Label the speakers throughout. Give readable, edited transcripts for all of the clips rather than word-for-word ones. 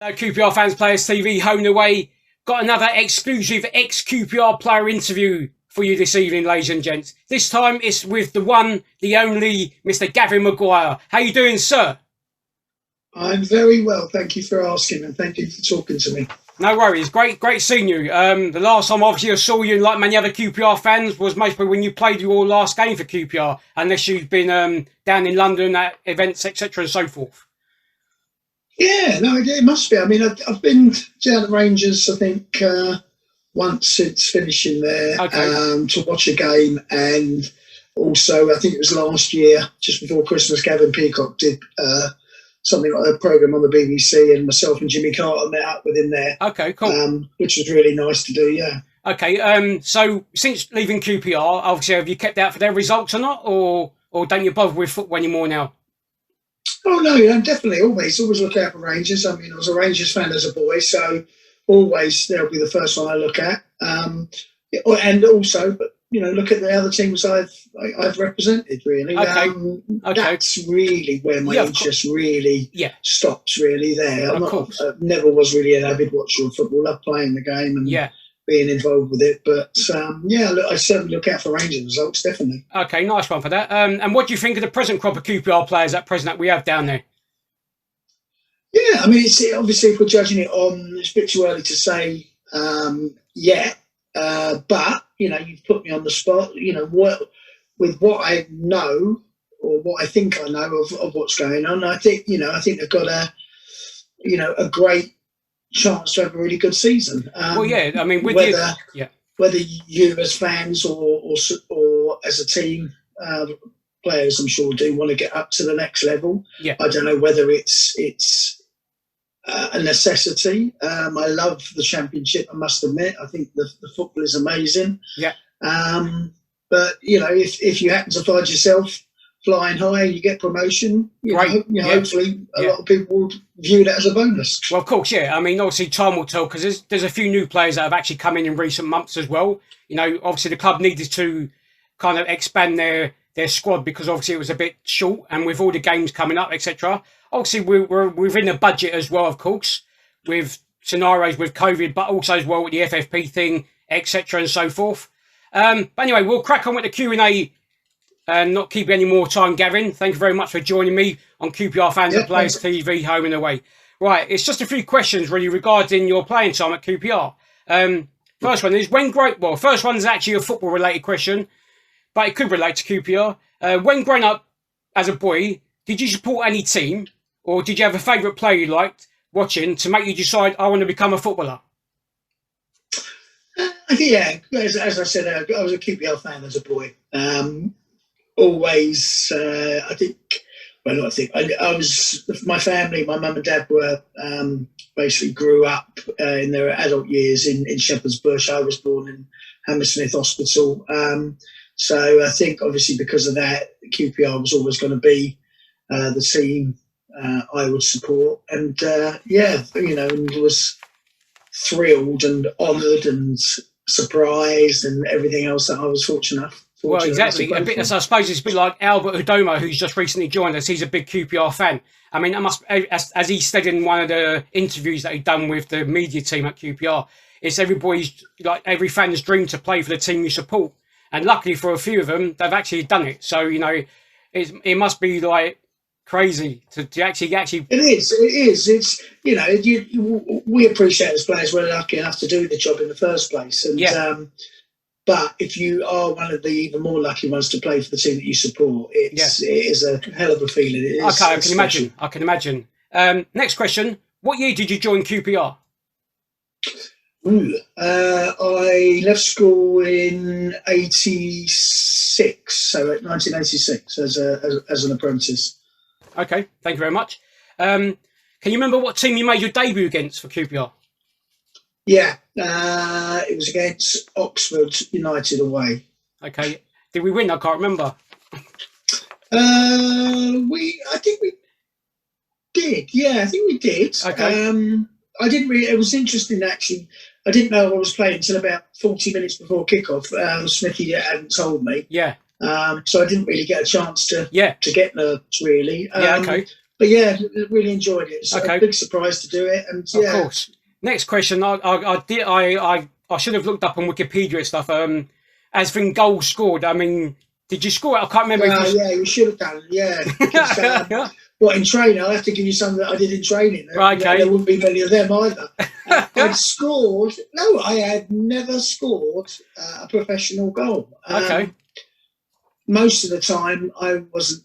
Speaker 1: QPR Fans Players TV, home and away. Got another exclusive ex-QPR player interview for you this evening, ladies and gents. This time it's with the one, the only, Mr. Gavin Maguire. How you doing, sir?
Speaker 2: I'm very well, thank you for asking, and thank you for talking to me.
Speaker 1: No worries, great seeing you. The last time obviously I saw you, like many other QPR fans, was mostly when you played your last game for QPR, unless you've been down in London at events, etc. and so forth.
Speaker 2: Yeah, no, it must be. I mean, I've been down at Rangers, I think, once since finishing there, to watch a game, and also I think it was last year, just before Christmas, Gavin Peacock did something like a programme on the BBC, and myself and Jimmy Carter met up with him there. Okay, cool. Which was really nice to do, yeah.
Speaker 1: Okay, so since leaving QPR, obviously, have you kept out for their results or not, or don't you bother with football anymore now?
Speaker 2: Oh no, definitely, always look out for Rangers. I mean, I was a Rangers fan as a boy, so always they'll be the first one I look at. And also, but look at the other teams I've represented. Really, that's really where my interest really stops. Really, there. I never was really an avid watcher of football. Loved playing the game and being involved with it, but I certainly look out for Rangers results, definitely.
Speaker 1: Okay, nice one for that. And what do you think of the present crop of QPR players at present that we have down there?
Speaker 2: Yeah, I mean, it's obviously, if we're judging it on, it's a bit too early to say yet, but you've put me on the spot. With what I know, or what I think I know of what's going on, I think they've got a great chance to have a really good season.
Speaker 1: Well, yeah, I mean,
Speaker 2: whether you as fans or as a team, players, I'm sure, do want to get up to the next level. Yeah, I don't know whether it's a necessity. I love the Championship, I must admit. I think the football is amazing. Yeah. But if you happen to find yourself flying high and you get promotion, hopefully a lot of people would view that as a bonus.
Speaker 1: Well, of course, yeah. I mean, obviously time will tell, because there's a few new players that have actually come in recent months as well. Obviously the club needed to kind of expand their squad, because obviously it was a bit short, and with all the games coming up, etc. Obviously we're within the budget as well, of course, with scenarios with COVID, but also as well with the FFP thing, etc. and so forth. But anyway, we'll crack on with the Q&A and not keep any more time, Gavin. Thank you very much for joining me on QPR Fans and Players TV, home and away. Right, it's just a few questions really regarding your playing time at QPR. First one is, first one is actually a football related question, but it could relate to QPR. When growing up as a boy, did you support any team, or did you have a favourite player you liked watching to make you decide, I want to become a footballer?
Speaker 2: Yeah, as I said, I was a QPR fan as a boy. Always, I was, my family, my mum and dad were basically grew up in their adult years in Shepherd's Bush. I was born in Hammersmith Hospital. So I think obviously because of that, QPR was always going to be the team I would support. And and was thrilled and honoured and surprised and everything else that I was fortunate.
Speaker 1: Well, exactly. I suppose it's a bit like Albert Udomo, who's just recently joined us. He's a big QPR fan. I mean, as he said in one of the interviews that he'd done with the media team at QPR, it's every fan's dream to play for the team you support. And luckily for a few of them, they've actually done it. So, it must be like crazy to actually. It
Speaker 2: is. It's, we appreciate as players we're lucky enough to do the job in the first place. And, but if you are one of the even more lucky ones to play for the team that you support, it is a hell of a feeling. It is,
Speaker 1: I can imagine. Next question. What year did you join QPR?
Speaker 2: I left school in 86, so 1986 as an apprentice.
Speaker 1: Okay, thank you very much. Can you remember what team you made your debut against for QPR?
Speaker 2: Yeah, it was against Oxford United away.
Speaker 1: Okay, did we win? I can't remember.
Speaker 2: I think we did. Yeah, I think we did. Okay. I didn't really. It was interesting actually. I didn't know I was playing until about 40 minutes before kickoff. Smithy hadn't told me. Yeah. So I didn't really get a chance to get nerves really.
Speaker 1: Okay.
Speaker 2: but yeah, really enjoyed it. So
Speaker 1: Okay.
Speaker 2: a big surprise to do it, and
Speaker 1: Of course. Next question. I should have looked up on Wikipedia and stuff. As for goals scored, I mean, did you score it? I can't remember.
Speaker 2: Yeah, you should have done. Yeah, because, what in training? I'll have to give you some that I did in training.
Speaker 1: Right, okay.
Speaker 2: There wouldn't be many of them either. I'd scored. No, I had never scored a professional goal.
Speaker 1: Okay.
Speaker 2: Most of the time, I wasn't.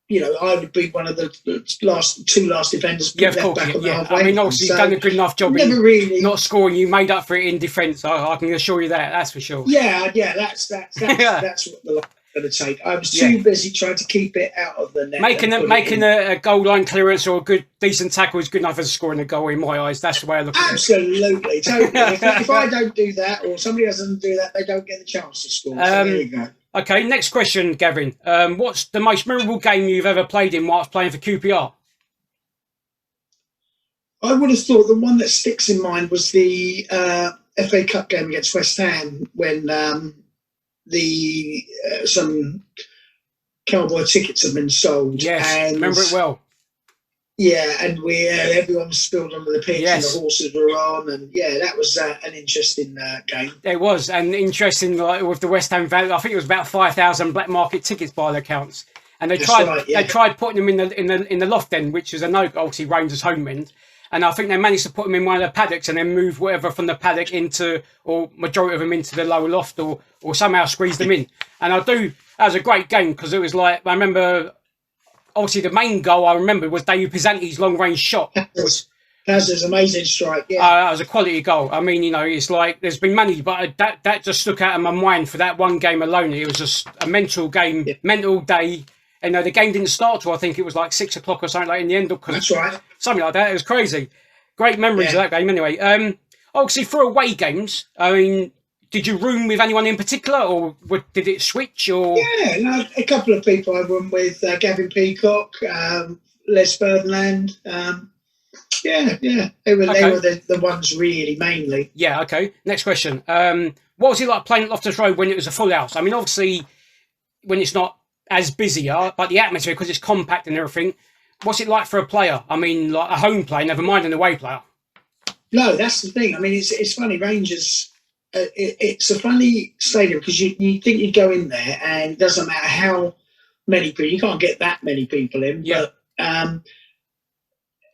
Speaker 2: You know, I would be one of the two last defenders.
Speaker 1: Yeah, of course. I mean, obviously, you've done a good enough job.
Speaker 2: Never really
Speaker 1: not scoring. You made up for it in defence. I can assure you that. That's for sure.
Speaker 2: Yeah. That's what the line going to take. I was too busy trying to keep it out of the net.
Speaker 1: Making a goal line clearance or a good decent tackle is good enough as scoring a goal in my eyes. That's the way I look at it.
Speaker 2: Absolutely, totally. if I don't do that, or somebody else doesn't do that, they don't get the chance to score. So there you go.
Speaker 1: Okay, next question, Gavin. What's the most memorable game you've ever played in whilst playing for QPR?
Speaker 2: I would have thought the one that sticks in mind was the FA Cup game against West Ham when some cowboy tickets have been sold.
Speaker 1: Yes,
Speaker 2: and
Speaker 1: remember it well.
Speaker 2: Yeah, and everyone was spilled onto the pitch and the horses were on, and that was an interesting game.
Speaker 1: It was, and interesting with the West Ham value. I think it was about 5,000 black market tickets by the accounts, and they tried putting them in the loft end, which is a no, obviously Rangers home end. And I think they managed to put them in one of the paddocks and then move whatever from the paddock into, or majority of them into the lower loft, or somehow squeeze them in. And that was a great game because it was like, I remember, obviously the main goal I remember was David Pisanti's long range shot.
Speaker 2: That's an amazing strike,
Speaker 1: that was a quality goal. I mean, it's like there's been many, but that just stuck out in my mind for that one game alone. It was just a mental game, mental day. And the game didn't start till I think it was like 6 o'clock or something like in the end.
Speaker 2: That's right.
Speaker 1: Something like that. It was crazy. Great memories of that game anyway. Obviously, for away games, I mean, did you room with anyone in particular or did it switch? Or
Speaker 2: a couple of people I roomed with, Gavin Peacock, Les Ferdinand. They were the ones really mainly.
Speaker 1: Yeah, okay. Next question. What was it like playing at Loftus Road when it was a full house? I mean, obviously, when it's not as busier, but the atmosphere, because it's compact and everything, what's it like for a player? I mean, like a home player, never mind an away player.
Speaker 2: No, that's the thing. I mean, it's funny. Rangers, it's a funny stadium because you think you'd go in there and it doesn't matter how many people, you can't get that many people in.
Speaker 1: Yeah.
Speaker 2: But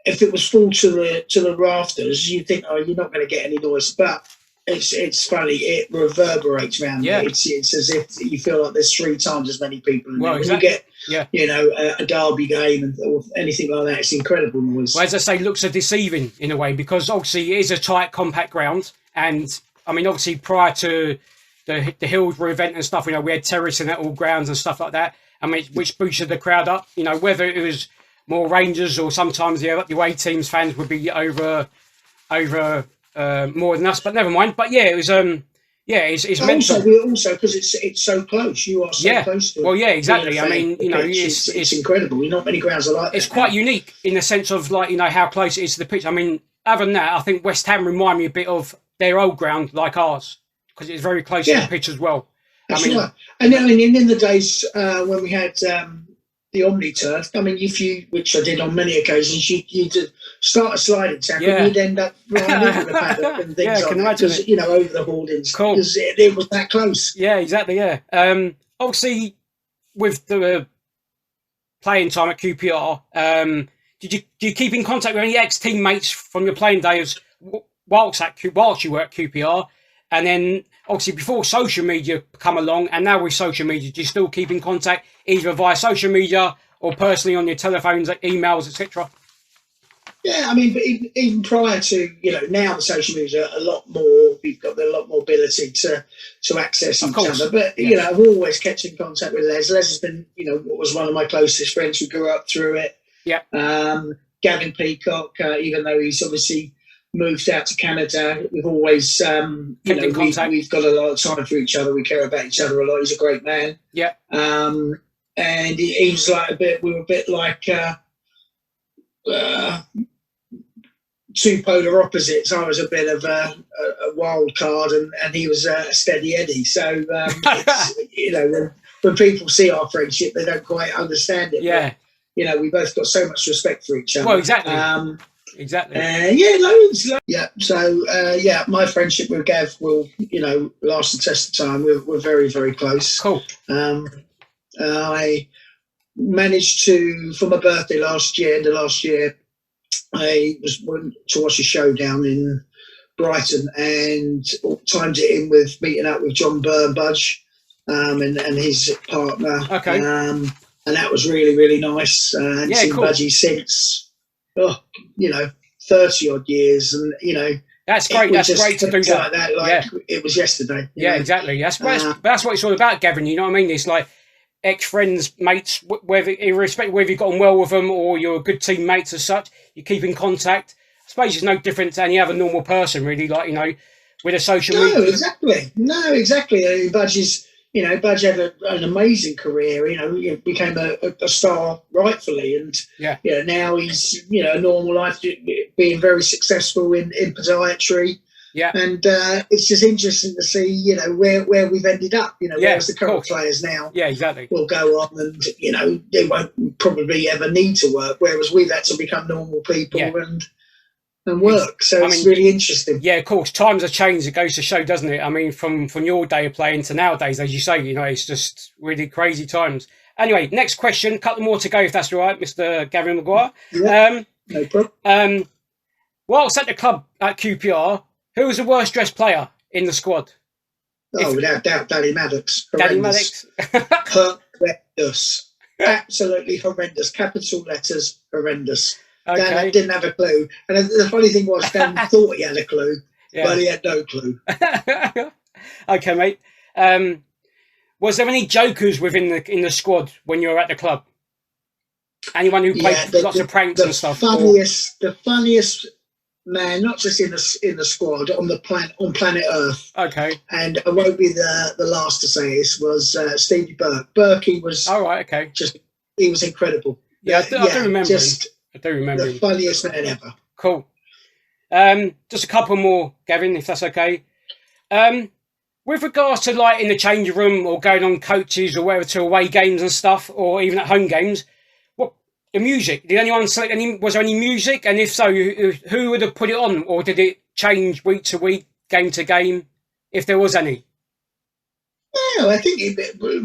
Speaker 2: if it was full to the rafters, you think, oh, you're not going to get any noise. But it's funny. It reverberates around.
Speaker 1: Yeah.
Speaker 2: It's as if you feel like there's 3 times as many people in there.
Speaker 1: Exactly.
Speaker 2: When you get a derby game or anything like that, it's incredible noise.
Speaker 1: Well, as I say, looks are deceiving in a way because obviously it is a tight, compact ground, and I mean, obviously prior to the Hillsborough event and stuff, we had terracing at all grounds and stuff like that. I mean, which boosted the crowd up. Whether it was more Rangers or sometimes the away teams fans would be over more than us, but never mind. But it was it's mental.
Speaker 2: Also because it's so close. You are so close to it.
Speaker 1: Well, yeah, exactly. I mean,
Speaker 2: it's incredible. Not many grounds are like that.
Speaker 1: It's quite unique in the sense of how close it is to the pitch. I mean, other than that, I think West Ham remind me a bit of their old ground like ours because it's very close to the pitch as well.
Speaker 2: That's right. And I mean, in the days when we had the OmniTurf, I mean, which I did on many occasions, you'd start a sliding tackle and you'd end up running into the paddock and things like that because, over the hoardings.
Speaker 1: Cool.
Speaker 2: Because it was that close.
Speaker 1: Yeah, exactly, yeah. Obviously, with the playing time at QPR, do you keep in contact with any ex-teammates from your playing days whilst you were at QPR? And then, obviously, before social media come along, and now with social media, do you still keep in contact either via social media or personally on your telephones, emails, etc.?
Speaker 2: Yeah, I mean, but even prior to, now the social media are a lot more, we've got a lot more ability to access each other. But, I've always kept in contact with Les. Les has been, what was one of my closest friends. We grew up through it.
Speaker 1: Yeah.
Speaker 2: Gavin Peacock, even though he's obviously moved out to Canada, we've always, we've got a lot of time for each other. We care about each other a lot. He's a great man.
Speaker 1: Yeah.
Speaker 2: And he was like we were a bit like two polar opposites. I was a bit of a wild card and he was a steady Eddie. So, when people see our friendship, they don't quite understand it.
Speaker 1: Yeah.
Speaker 2: you know, we both got so much respect for each other.
Speaker 1: Well, exactly. Exactly.
Speaker 2: Yeah, loads. Yeah. So yeah, my friendship with Gav will, you know, last the test of time. We're very, very close.
Speaker 1: Cool.
Speaker 2: I managed to, for my birthday last year, end of last year, I went to watch a show down in Brighton and timed it in with meeting up with John Budge and his partner.
Speaker 1: Okay.
Speaker 2: And that was really, really nice. And seen
Speaker 1: cool.
Speaker 2: Budgie since, you know, 30 odd years. And, you know,
Speaker 1: that's great. That's great to do that.
Speaker 2: Like that, like it was yesterday.
Speaker 1: Yeah, know? Exactly. That's what it's all about, Gavin. You know what I mean? It's like ex-friends, mates, whether irrespective whether you've gotten well with them or you're good teammates as such, you keep in contact. I suppose it's no different to any other normal person, really. Like, you know, with a social media.
Speaker 2: No, exactly. I mean, Budge had an amazing career. You know, he became a star rightfully, and now he's, you know, a normal life, being very successful in podiatry. Yeah, and it's just interesting to see, you know, where we've ended up. You know, whereas the current players now,
Speaker 1: exactly,
Speaker 2: will go on and, you know, they won't probably ever need to work, whereas we've had to become normal people and work. So it's really interesting.
Speaker 1: Yeah, of course. Times have changed. It goes to show, doesn't it? I mean, from your day of playing to nowadays, as you say, you know, it's just really crazy times. Anyway, next question. A couple more to go, if that's all right, Mr. Gavin Maguire.
Speaker 2: Yeah, no problem.
Speaker 1: Whilst at the club at QPR, who was the worst dressed player in the squad?
Speaker 2: Without doubt, Danny Maddox.
Speaker 1: Danny Maddox?
Speaker 2: Horrendous. Absolutely horrendous. Capital letters, horrendous.
Speaker 1: Okay.
Speaker 2: Dan didn't have a clue. And the funny thing was, Dan thought he had a clue, but he had no clue.
Speaker 1: Okay, mate. Was there any jokers within the squad when you were at the club? Anyone who played lots of pranks and stuff?
Speaker 2: The funniest man, not just in the squad, on planet Earth.
Speaker 1: Okay.
Speaker 2: And I won't be the last to say this, was Stevie Burke. Berkey was
Speaker 1: okay.
Speaker 2: He was incredible.
Speaker 1: Yeah, I do remember him. I do remember
Speaker 2: the funniest man ever.
Speaker 1: Cool. Just a couple more, Gavin, if that's okay. With regards to, like, in the changing room or going on coaches or whatever to away games and stuff, or even at home games, what the music? Did anyone select any? Was there any music? And if so, who would have put it on, or did it change week to week, game to game, if there was any?
Speaker 2: Well, I think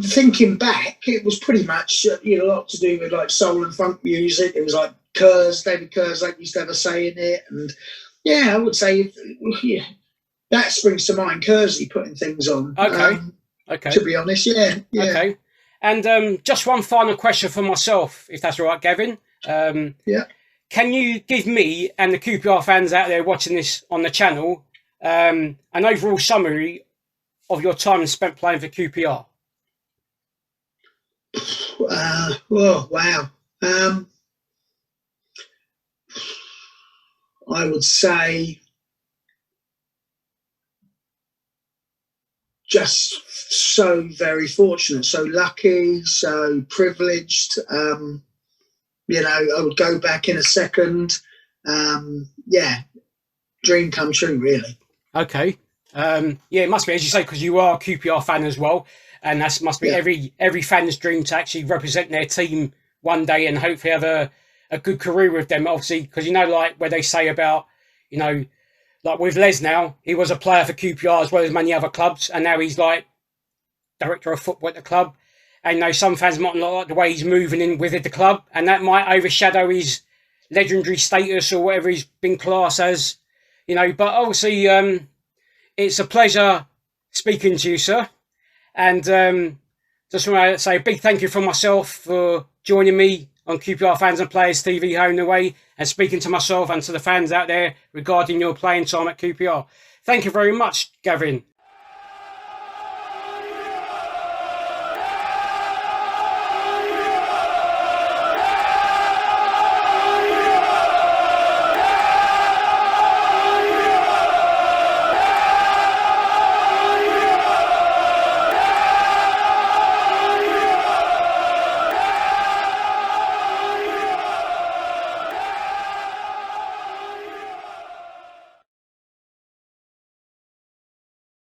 Speaker 2: thinking back, it was pretty much a lot to do with like soul and funk music. It was like David Kerr's like used to have a say in it, and I would say that springs to mind. Kersey putting things on. Okay. To be honest, yeah.
Speaker 1: Okay. And just one final question for myself, if that's all right, Gavin. Can you give me and the QPR fans out there watching this on the channel an overall summary of your time spent playing for QPR?
Speaker 2: Wow. I would say just so very fortunate, so lucky, so privileged. I would go back in a second. Dream come true, really.
Speaker 1: Okay. It must be, as you say, because you are a QPR fan as well, and that must be every fan's dream to actually represent their team one day and hopefully have a good career with them. Obviously, because like where they say about, like with Les now, he was a player for QPR as well as many other clubs, and now he's like director of football at the club. And some fans might not like the way he's moving in with the club, and that might overshadow his legendary status or whatever he's been classed as. But obviously, it's a pleasure speaking to you, sir. And just want to say a big thank you from myself for joining me on QPR Fans and Players TV Home and Away, and speaking to myself and to the fans out there regarding your playing time at QPR. Thank you very much, Gavin.